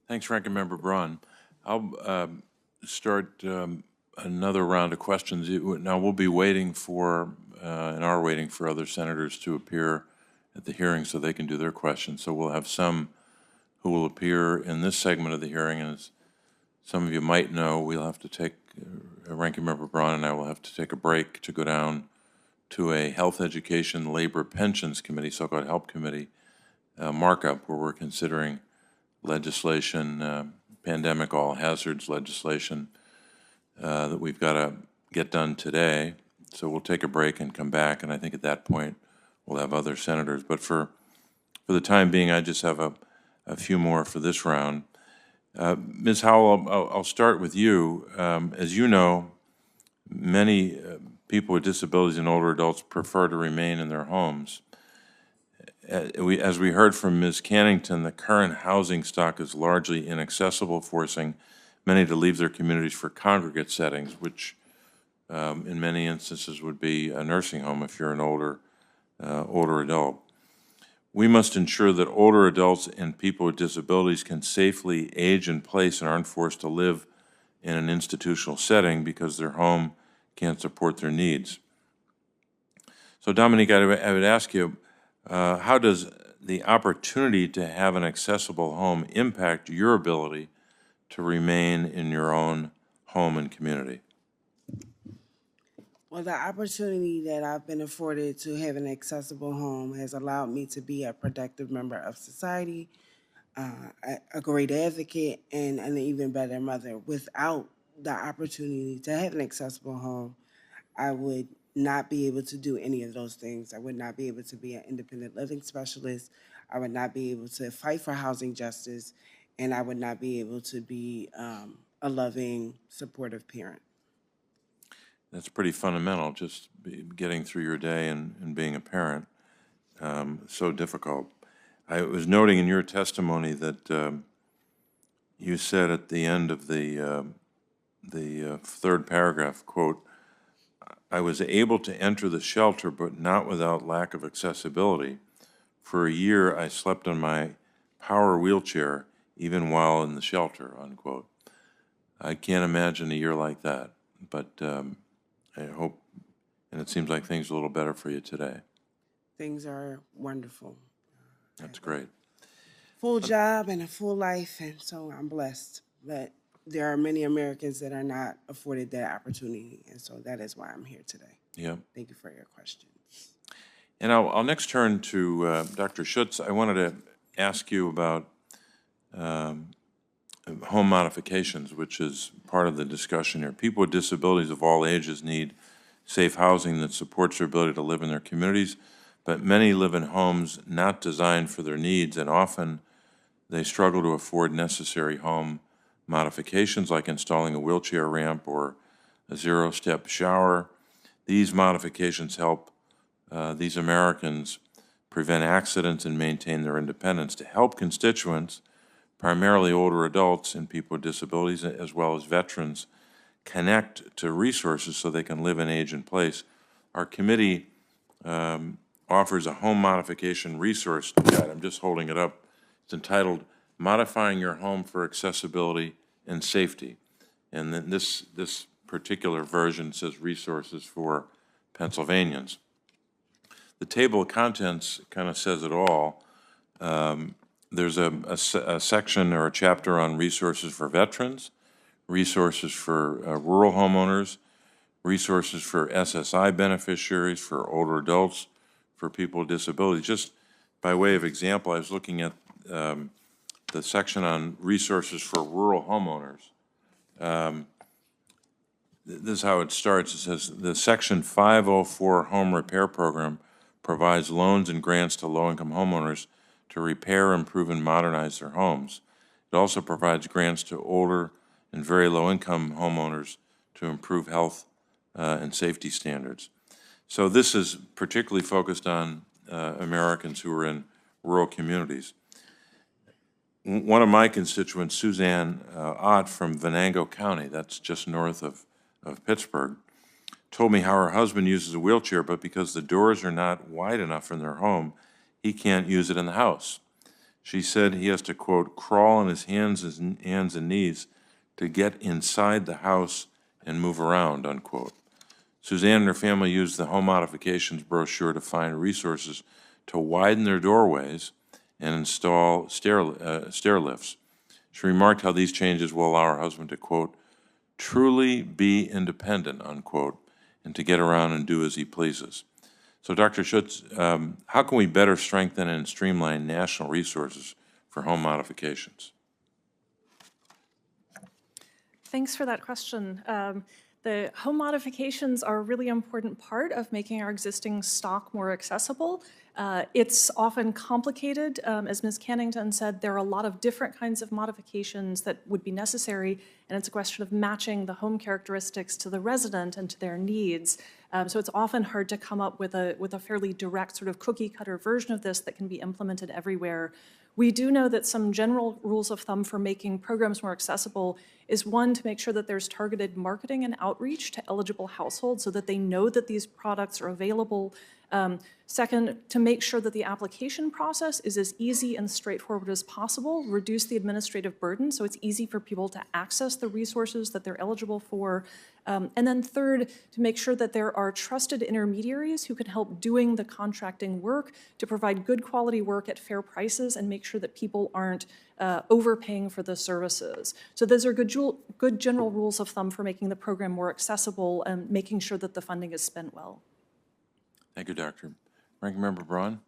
Thanks, Ranking Member Braun. I'll start another round of questions. Now, we'll be waiting for, and are waiting for other senators to appear at the hearing so they can do their questions. So we'll have some who will appear in this segment of the hearing. And as some of you might know, we'll have to take, Ranking Member Braun and I will have to take a break to go down to a Health, Education, Labor, Pensions Committee, so-called HELP Committee, markup where we're considering legislation, pandemic all hazards legislation that we've got to get done today. So we'll take a break and come back, and I think at that point we'll have other senators. But for the time being, I just have a few more for this round. Ms. Howell, I'll start with you. As you know, many people with disabilities and older adults prefer to remain in their homes. As we heard from Ms. Cannington, the current housing stock is largely inaccessible, forcing many to leave their communities for congregate settings, which in many instances would be a nursing home if you're an older adult. We must ensure that older adults and people with disabilities can safely age in place and aren't forced to live in an institutional setting because their home can't support their needs. So Dominique, I would ask you, how does the opportunity to have an accessible home impact your ability to remain in your own home and community? Well, the opportunity that I've been afforded to have an accessible home has allowed me to be a productive member of society, a great advocate, and an even better mother. Without the opportunity to have an accessible home, I would not be able to do any of those things. I would not be able to be an independent living specialist. I would not be able to fight for housing justice, and I would not be able to be a loving, supportive parent. That's pretty fundamental, just getting through your day and being a parent. So difficult. I was noting in your testimony that you said at the end of the third paragraph, quote, "I was able to enter the shelter, but not without lack of accessibility. For a year, I slept on my power wheelchair, even while in the shelter," unquote. I can't imagine a year like that, but I hope, and it seems like things are a little better for you today. Things are wonderful. That's great. Full job and a full life, and so I'm blessed. But there are many Americans that are not afforded that opportunity, and so that is why I'm here today. Yeah. Thank you for your question. And I'll next turn to Dr. Schutz. I wanted to ask you about home modifications, which is part of the discussion here. People with disabilities of all ages need safe housing that supports their ability to live in their communities, but many live in homes not designed for their needs, and often they struggle to afford necessary home modifications like installing a wheelchair ramp or a zero-step shower. These modifications help these Americans prevent accidents and maintain their independence. To help constituents, primarily older adults and people with disabilities, as well as veterans, connect to resources so they can live and age in place, our committee offers a home modification resource guide. I'm just holding it up. It's entitled Modifying Your Home for Accessibility and Safety. And then this particular version says resources for Pennsylvanians. The table of contents kind of says it all. There's a section or a chapter on resources for veterans, resources for rural homeowners, resources for SSI beneficiaries, for older adults, for people with disabilities. Just by way of example, I was looking at the section on resources for rural homeowners. This is how it starts. It says, the Section 504 Home Repair Program provides loans and grants to low-income homeowners to repair, improve, and modernize their homes. It also provides grants to older and very low-income homeowners to improve health and safety standards. So this is particularly focused on Americans who are in rural communities. One of my constituents, Suzanne Ott from Venango County, that's just north of Pittsburgh, told me how her husband uses a wheelchair, but because the doors are not wide enough in their home, he can't use it in the house. She said he has to, quote, crawl on his hands and knees to get inside the house and move around, unquote. Suzanne and her family used the home modifications brochure to find resources to widen their doorways and install stair lifts. She remarked how these changes will allow her husband to, quote, truly be independent, unquote, and to get around and do as he pleases. So, Dr. Schutz, how can we better strengthen and streamline national resources for home modifications? Thanks for that question. The home modifications are a really important part of making our existing stock more accessible. It's often complicated. As Ms. Cannington said, there are a lot of different kinds of modifications that would be necessary, and it's a question of matching the home characteristics to the resident and to their needs. So it's often hard to come up with a fairly direct sort of cookie-cutter version of this that can be implemented everywhere. We do know that some general rules of thumb for making programs more accessible is, one, to make sure that there's targeted marketing and outreach to eligible households so that they know that these products are available. Second, to make sure that the application process is as easy and straightforward as possible, reduce the administrative burden so it's easy for people to access the resources that they're eligible for. And then third, to make sure that there are trusted intermediaries who can help doing the contracting work to provide good quality work at fair prices and make sure that people aren't overpaying for the services. So those are good general rules of thumb for making the program more accessible and making sure that the funding is spent well. Thank you, Doctor. Ranking Member Braun.